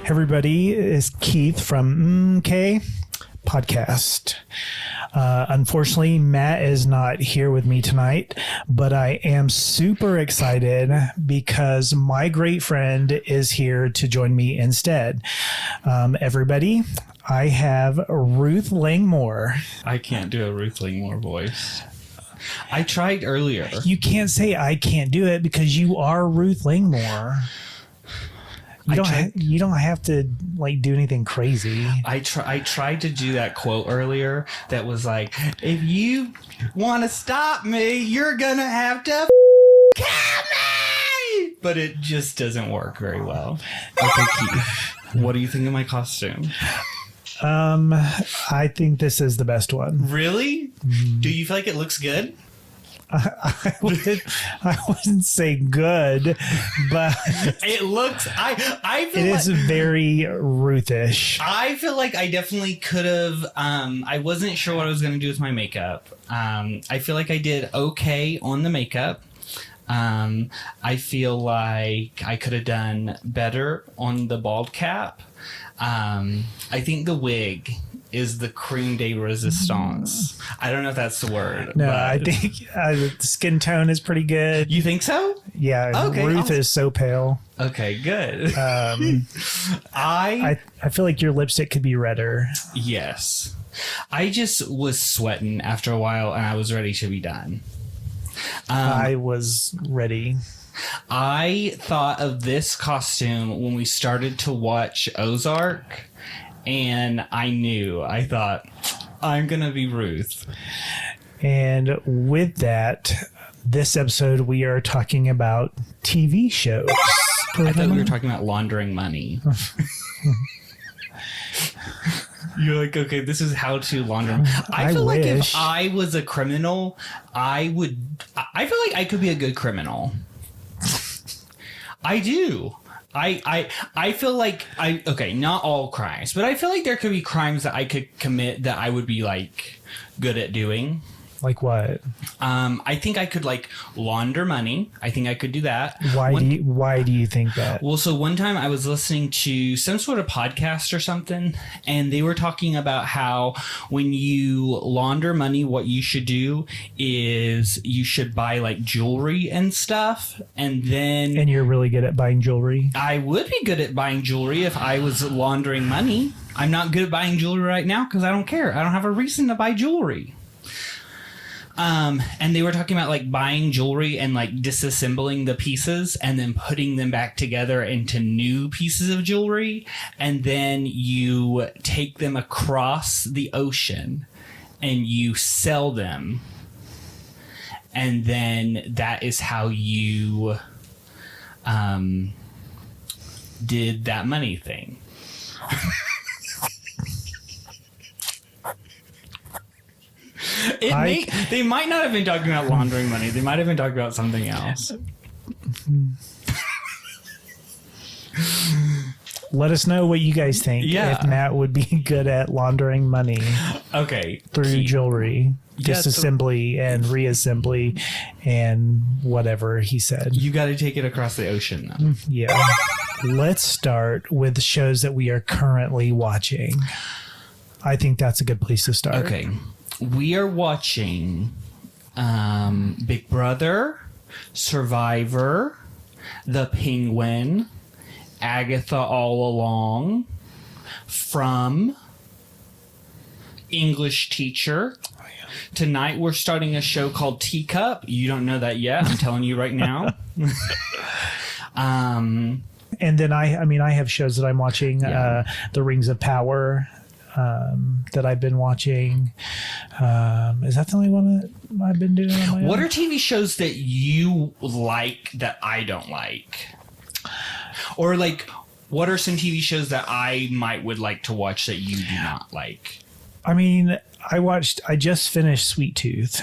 Everybody, is Keith from MMMK Podcast. Unfortunately, Matt is not here with me tonight, but I am super excited because my great friend is here to join me instead. Everybody, I have Ruth Langmore. I can't do a Ruth Langmore voice. I tried earlier. You can't say I can't do it because you are Ruth Langmore. You don't have to like do anything crazy. I tried to do that quote earlier that was like, if you want to stop me, you're gonna have to kill me. But it just doesn't work very well. Okay, Keith, what do you think of my costume? I think this is the best one. Really? Do you feel like it looks good? I wouldn't say good, but it looks. I feel it is very Ruthish. I feel like I definitely could have. I wasn't sure what I was going to do with my makeup. I feel like I did okay on the makeup. I feel like I could have done better on the bald cap. I think the wig is the creme de resistance. I don't know if that's the word. No, I think the skin tone is pretty good. You think so? Yeah. Okay, Ruth is so pale. Okay, good. I feel like your lipstick could be redder. Yes. I just was sweating after a while and I was ready to be done. I was ready. I thought of this costume when we started to watch Ozark, and I thought, I'm going to be Ruth. And with that, this episode, we are talking about TV shows. I thought we were talking about laundering money. You're like, okay, this is how to launder. I feel like if I was a criminal, I feel like I could be a good criminal. I do. I feel like not all crimes, but I feel like there could be crimes that I could commit that I would be like good at doing. Like what? I think I could like launder money. I think I could do that. Why do you think that? Well, so one time I was listening to some sort of podcast or something, and they were talking about how when you launder money, what you should do is you should buy like jewelry and stuff, and you're really good at buying jewelry. I would be good at buying jewelry if I was laundering money. I'm not good at buying jewelry right now because I don't care. I don't have a reason to buy jewelry. And they were talking about like buying jewelry and like disassembling the pieces and then putting them back together into new pieces of jewelry. And then you take them across the ocean and you sell them. And then that is how you, did that money thing. They might not have been talking about laundering money. They might have been talking about something else. Let us know what you guys think. Yeah. If Matt would be good at laundering money. Okay. Through jewelry, disassembly and reassembly and whatever he said. You got to take it across the ocean, though. Yeah. Let's start with shows that we are currently watching. I think that's a good place to start. Okay. We are watching Big Brother, Survivor, The Penguin, Agatha All Along, From, English Teacher. Oh, yeah. Tonight we're starting a show called Teacup. You don't know that yet. I'm telling you right now. And then I have shows that I'm watching. Yeah. The Rings of Power. That I've been watching. Is that the only one that I've been doing on my own? What are TV shows that you like that I don't like? Or like, what are some TV shows that I would like to watch that you do not like? I mean, I just finished Sweet Tooth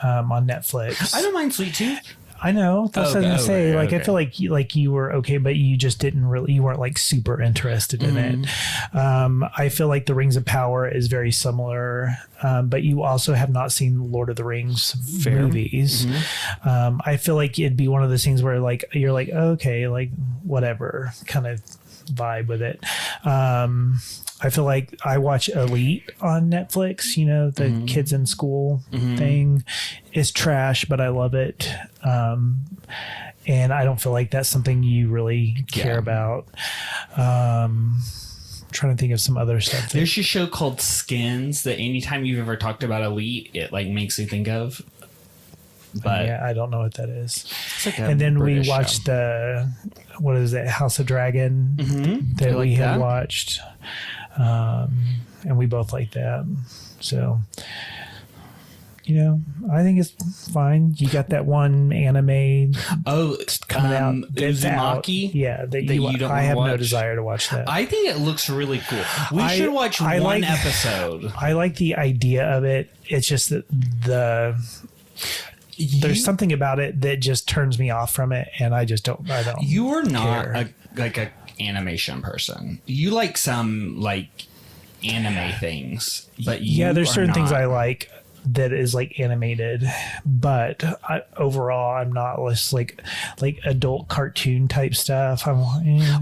on Netflix. I don't mind Sweet Tooth. I know. That's what I was going to say. Like, I feel like you were okay, but you just you weren't like super interested in it. I feel like The Rings of Power is very similar, but you also have not seen Lord of the Rings movies. I feel like it'd be one of those things where like, you're like, okay, like whatever, kind of vibe with it. I feel like I watch Elite on Netflix, the kids in school thing. Is trash, but I love it. And I don't feel like that's something you really care about. Trying to think of some other stuff. There's a show called Skins that anytime you've ever talked about Elite, it like makes me think of. But yeah, I don't know what that is. It's like and then British we watched what is it, House of Dragon that we had watched. And we both like that. So, I think it's fine. You got that one anime coming out. Uzumaki? Yeah, that you don't. I have no desire to watch that. I think it looks really cool. We should watch one episode. I like the idea of it. It's just that there's something about it that just turns me off from it, and I don't. You are not a animation person. You like some anime things, but there's certain things I like that is animated, but overall I'm not just like adult cartoon type stuff.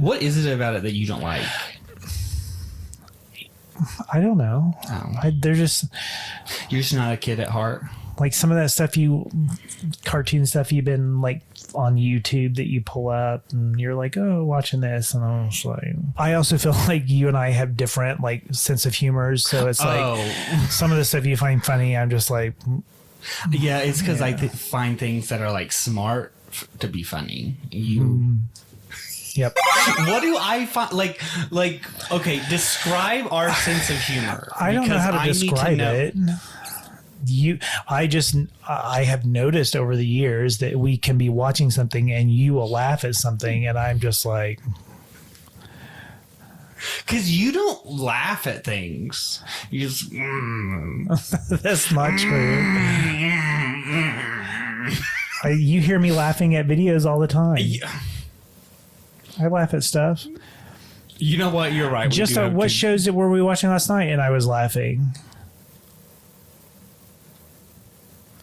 What is it about it that you don't like? I don't know. You're just not a kid at heart. Like some of that stuff cartoon stuff you've been on YouTube that you pull up and you're like, oh, watching this. And I was like, I also feel like you and I have different sense of humors. So it's some of the stuff you find funny, I'm just like, yeah, it's because I find things that are smart to be funny. You. Yep. What do I find okay, describe our sense of humor. I don't know how to describe it. I have noticed over the years that we can be watching something and you will laugh at something and I'm just like, because you don't laugh at things. You just that's not true. You hear me laughing at videos all the time. I laugh at stuff. You know what? You're right. Just what shows were we watching last night and I was laughing?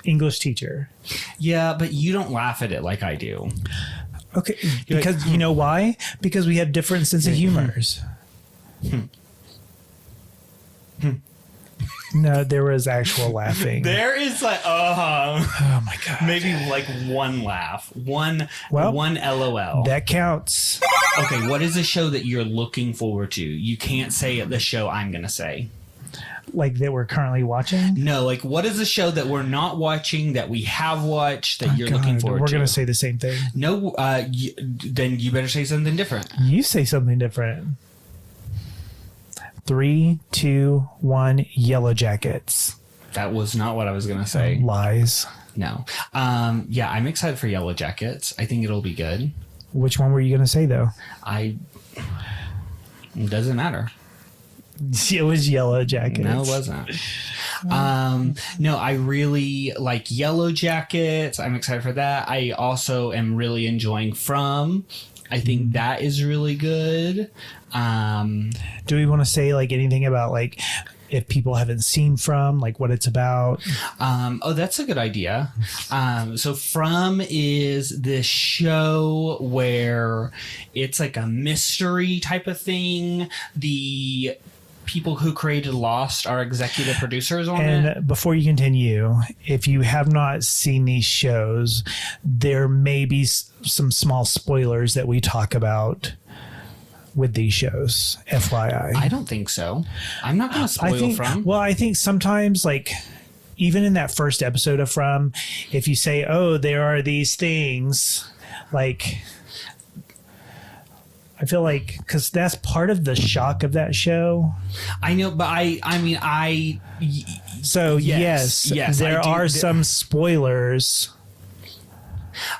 English Teacher. Yeah, but you don't laugh at it like I do. Okay, because you know why? Because we have different sense of humors. No, there was actual laughing. There is oh my god. Maybe one laugh. One LOL. That counts. Okay, what is a show that you're looking forward to? You can't say the show I'm going to say. That we're currently watching? No, what is a show that we're not watching that we have watched that you're looking forward to? We're going to say the same thing. No, then you better say something different. You say something different. 3, 2, 1, Yellowjackets. That was not what I was going to say. Lies. No. Yeah, I'm excited for Yellowjackets. I think it'll be good. Which one were you going to say, though? It doesn't matter. It was Yellowjackets. No, it wasn't. No, I really like Yellowjackets. I'm excited for that. I also am really enjoying From. I think that is really good. Do we want to say anything about if people haven't seen From, what it's about? Oh, that's a good idea. So From is this show where it's a mystery type of thing. The people who created Lost are executive producers on it. And before you continue, if you have not seen these shows, there may be some small spoilers that we talk about with these shows, FYI. I don't think so. I'm not going to spoil From. Well, I think sometimes even in that first episode of From, if you say, oh, there are these things, I feel because that's part of the shock of that show. I know, but So yes, there are some spoilers.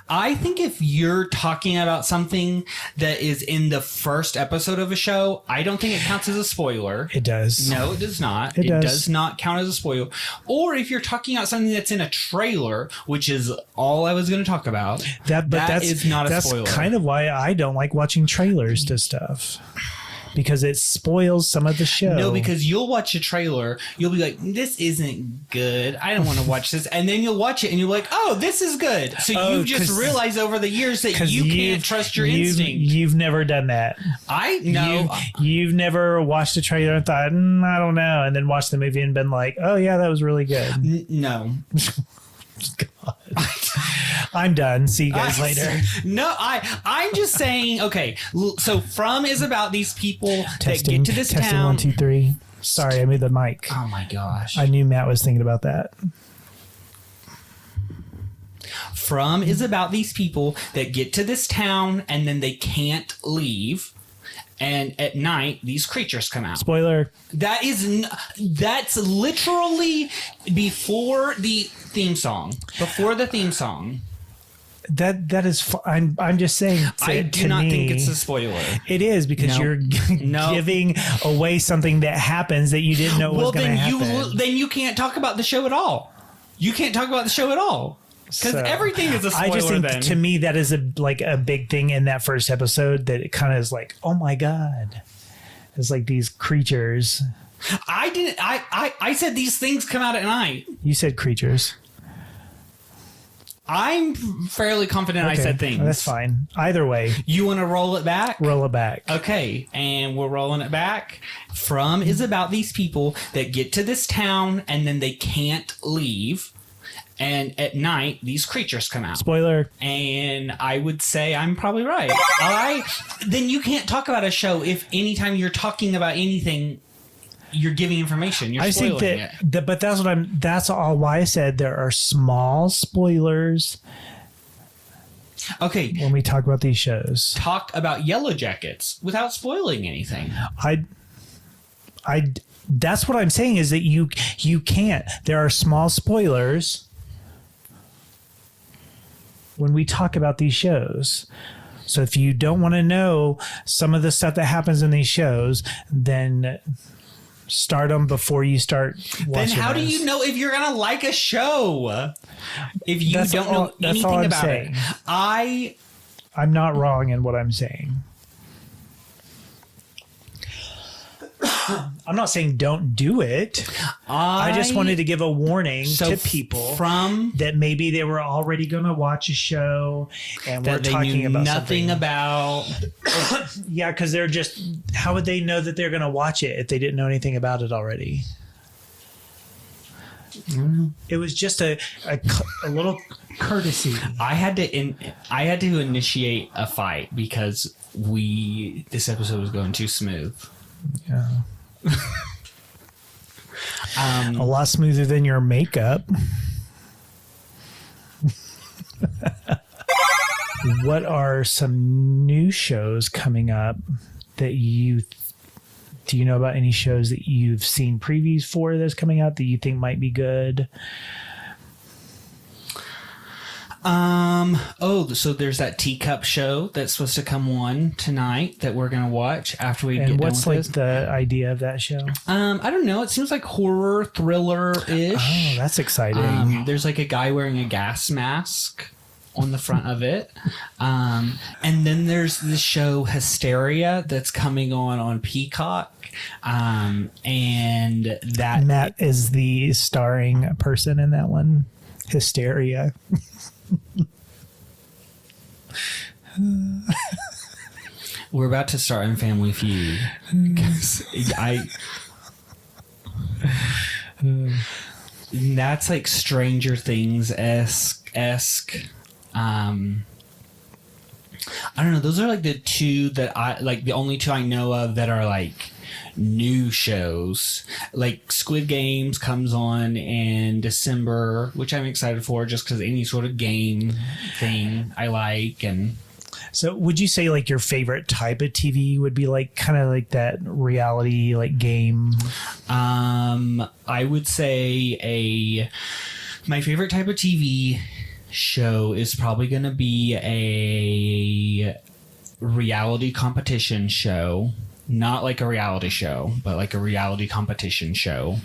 I think if you're talking about something that is in the first episode of a show, I don't think it counts as a spoiler. It does. No, it does not. It does not count as a spoiler. Or if you're talking about something that's in a trailer, which is all I was going to talk about, that is not a spoiler. That's kind of why I don't like watching trailers to stuff. because it spoils some of the show. No, because you'll watch a trailer, you'll be like, this isn't good. I don't want to watch this. And then you'll watch it and you're like, oh, this is good. So you've just realized over the years that you can't trust your instinct. You've never done that. I know. You've never watched a trailer and thought, I don't know, and then watched the movie and been like, oh yeah, that was really good. No. God. I'm done. See you guys later. No, I'm just saying. Okay, so From is about these people that get to this testing, town. 1, 2, 3. Sorry, I moved the mic. Oh my gosh! I knew Matt was thinking about that. From is about these people that get to this town and then they can't leave. And at night, these creatures come out. Spoiler. That's literally before the theme song. Before the theme song. That is. I'm just saying. I do not think it's a spoiler. It is because you're giving away something that happens that you didn't know was going to happen. Then you can't talk about the show at all. You can't talk about the show at all. Because everything is a spoiler. I just think to me that is a big thing in that first episode, that it kind of is like, oh my God, it's like these creatures. I said these things come out at night. You said creatures. I'm fairly confident I said things. That's fine. Either way. You want to roll it back? Roll it back. Okay, and we're rolling it back. From is about these people that get to this town and then they can't leave. And at night, these creatures come out. Spoiler. And I would say I'm probably right. All right. Then you can't talk about a show if anytime you're talking about anything, you're giving information. You're spoiling it. But that's all why I said there are small spoilers. Okay. When we talk about these shows. Talk about Yellowjackets without spoiling anything. That's what I'm saying, is that you can't. There are small spoilers when we talk about these shows. So if you don't want to know some of the stuff that happens in these shows, then start them before you start watching. Then how do you know if you're going to like a show? If you don't know anything about it. I'm not wrong in what I'm saying. I'm not saying don't do it. I just wanted to give a warning to people that maybe they were already going to watch a show and we're talking about nothing something about. Yeah, because they're just. How would they know that they're going to watch it if they didn't know anything about it already? It was just a little courtesy. I had to initiate a fight because this episode was going too smooth. Yeah. A lot smoother than your makeup. What are some new shows coming up that do you know about any shows that you've seen previews for that's coming out that you think might be good? So there's that teacup show that's supposed to come on tonight that we're gonna watch after we get done with this. And what's the idea of that show? I don't know. It seems like horror thriller-ish. Oh, that's exciting. There's like a guy wearing a gas mask on the front of it. And then there's the show Hysteria that's coming on Peacock. And that Matt is the starring person in that one. Hysteria. We're about to start in Family Feud. That's like Stranger Things esque. I don't know. Those are like the two that the only two I know of that are like new shows. Like Squid Games comes on in December, which I'm excited for just because any sort of game thing I like. And so would you say like your favorite type of TV would be like kind of like that reality like game? I would say my favorite type of TV show is probably going to be a reality competition show. Not like a reality show, but like a reality competition show.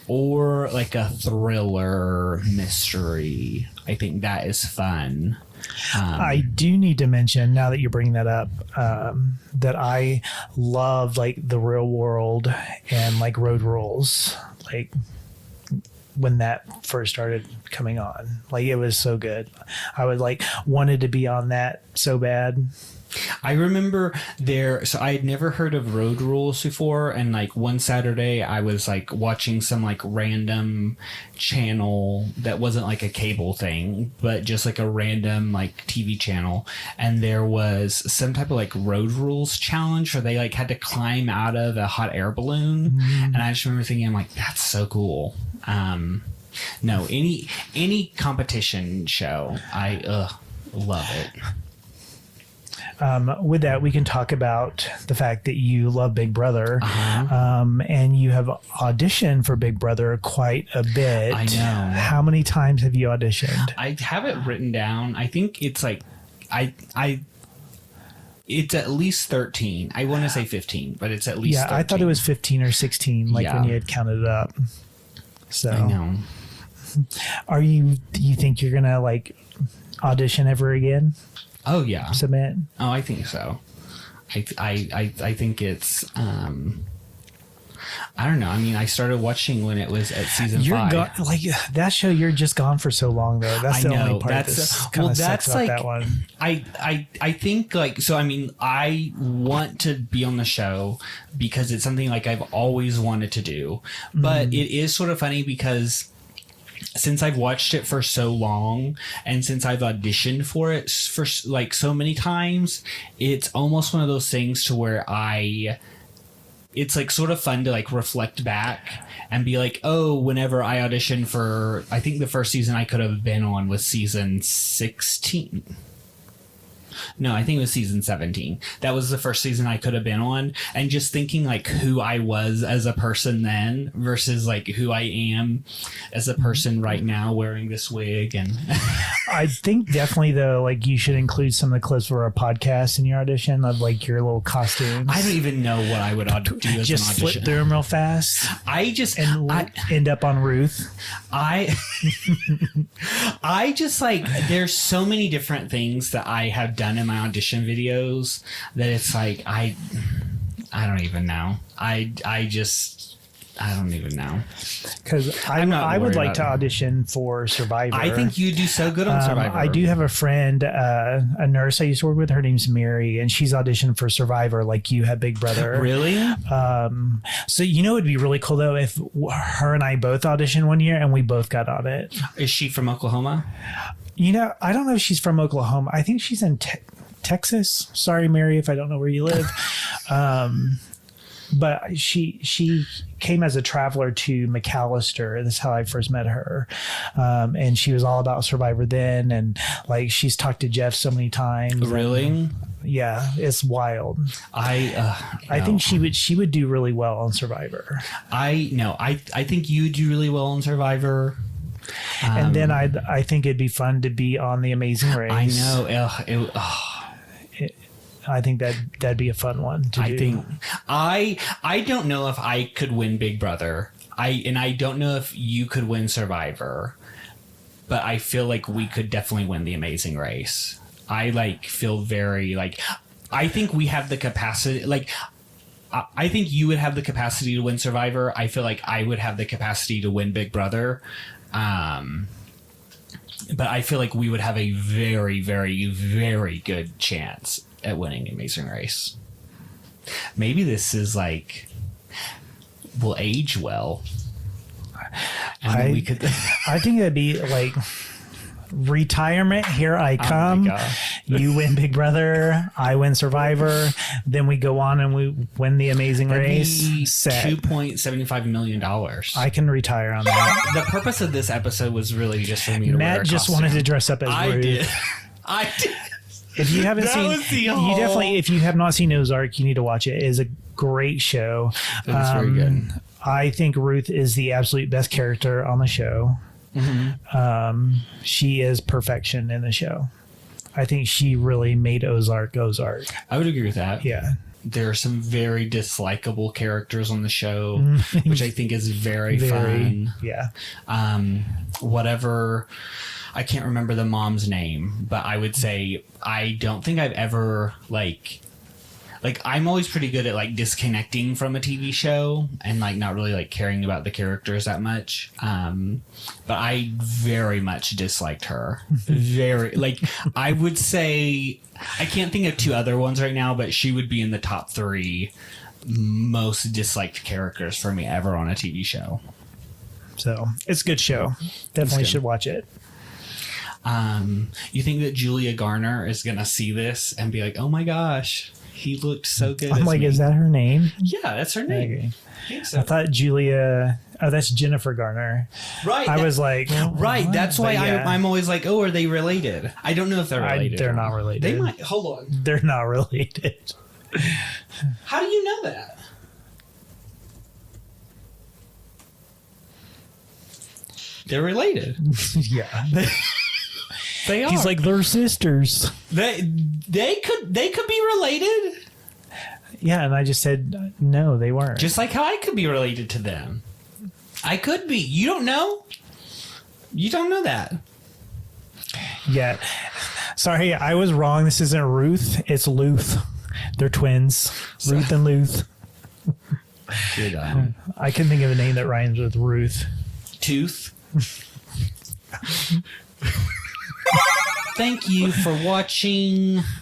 Or like a thriller mystery. I think that is fun. I do need to mention, now that you're bringing that up, that I love like the Real World and like Road Rules, like when that first started coming on. Like, it was so good. I would like wanted to be on that so bad. I remember so I had never heard of Road Rules before, and like one Saturday I was like watching some like random channel that wasn't like a cable thing, but just like a random like TV channel, and there was some type of like Road Rules challenge where they like had to climb out of a hot air balloon, and I just remember thinking, I'm like, that's so cool. No, any competition show, I love it. With that, we can talk about the fact that you love Big Brother, and you have auditioned for Big Brother quite a bit. I know. How many times have you auditioned? I have it written down. I think it's like it's at least 13. I want to say 15, but it's at least 13. I thought it was 15 or 16, like when you had counted it up. So I know. Do you think you're gonna like audition ever again? Oh yeah. Submit? Oh, I think so. I think it's I don't know. I mean, I started watching when it was at season 5. Like that show, you're just gone for so long though. That's the only part that's kind of sucks about like, that one. I think like, so I mean, I want to be on the show because it's something like I've always wanted to do, but it is sort of funny because since I've watched it for so long and since I've auditioned for it for like so many times, it's almost one of those things to where it's like sort of fun to like reflect back and be like, oh, whenever I auditioned for, I think the first season I could have been on was season 16. No, I think it was season 17. That was the first season I could have been on. And just thinking like who I was as a person then versus like who I am as a person right now wearing this wig. And I think definitely though, like you should include some of the clips for a podcast in your audition of like your little costumes. I don't even know what I would do as an audition. Just flip through them real fast. I end up on Ruth. I just like, there's so many different things that I have done in my audition videos that it's like I don't even know. I don't even know, because I would like to audition for Survivor. I think you do so good on Survivor. I do have a friend, a nurse I used to work with. Her name's Mary, and she's auditioned for Survivor like you had Big Brother. Really? So it'd be really cool though if her and I both auditioned one year and we both got on it. Is she from Oklahoma? I don't know if she's from Oklahoma. I think she's in Texas. Sorry, Mary, if I don't know where you live. But she came as a traveler to McAllister. That's how I first met her. And she was all about Survivor then. And like, she's talked to Jeff so many times. Really? Yeah, it's wild. I think she would do really well on Survivor. I think you do really well on Survivor. And then I think it'd be fun to be on The Amazing Race. I know. I think that'd be a fun one to do. I don't know if I could win Big Brother. I don't know if you could win Survivor, but I feel like we could definitely win The Amazing Race. I feel very I think we have the capacity. I think you would have the capacity to win Survivor. I feel like I would have the capacity to win Big Brother. But I feel like we would have a very, very, very good chance at winning Amazing Race. Maybe this is will age well. We could. I think it'd be like retirement. Here I come. Oh, you win Big Brother. I win Survivor. Then we go on and we win The Amazing Race. $2.75 million. I can retire on that. The purpose of this episode was really just for me to Matt just wanted to dress up as Ruth. I did. If you haven't if you have not seen Ozark, you need to watch it. It is a great show. It's very good. I think Ruth is the absolute best character on the show. Mm-hmm. She is perfection in the show. I think she really made Ozark. I would agree with that. Yeah. There are some very dislikable characters on the show, which I think is very fun. Yeah. Whatever. I can't remember the mom's name, but I would say I don't think I've ever like I'm always pretty good at like disconnecting from a TV show and like not really like caring about the characters that much. But I very much disliked her. Very like I would say I can't think of two other ones right now, but she would be in the top 3 most disliked characters for me ever on a TV show. So it's a good show. Definitely should watch it. You think that Julia Garner is gonna see this and be like, "Oh my gosh, he looked so good"? I'm like, is that her name? Yeah, that's her name. Okay. I think so. I thought Julia. Oh, that's Jennifer Garner. Right. I was like, right. what? That's why But yeah. I'm always like, oh, are they related? I don't know if they're related. They're not related. They might. Hold on. They're not related. How do you know that? They're related. Yeah. They are. He's like, they're sisters. They could be related. Yeah, and I just said no, they weren't. Just like how I could be related to them. I could be. You don't know? You don't know that. Yeah. Sorry, I was wrong. This isn't Ruth. It's Luth. They're twins. Ruth and Luth. You're done. I can think of a name that rhymes with Ruth. Tooth. Thank you for watching.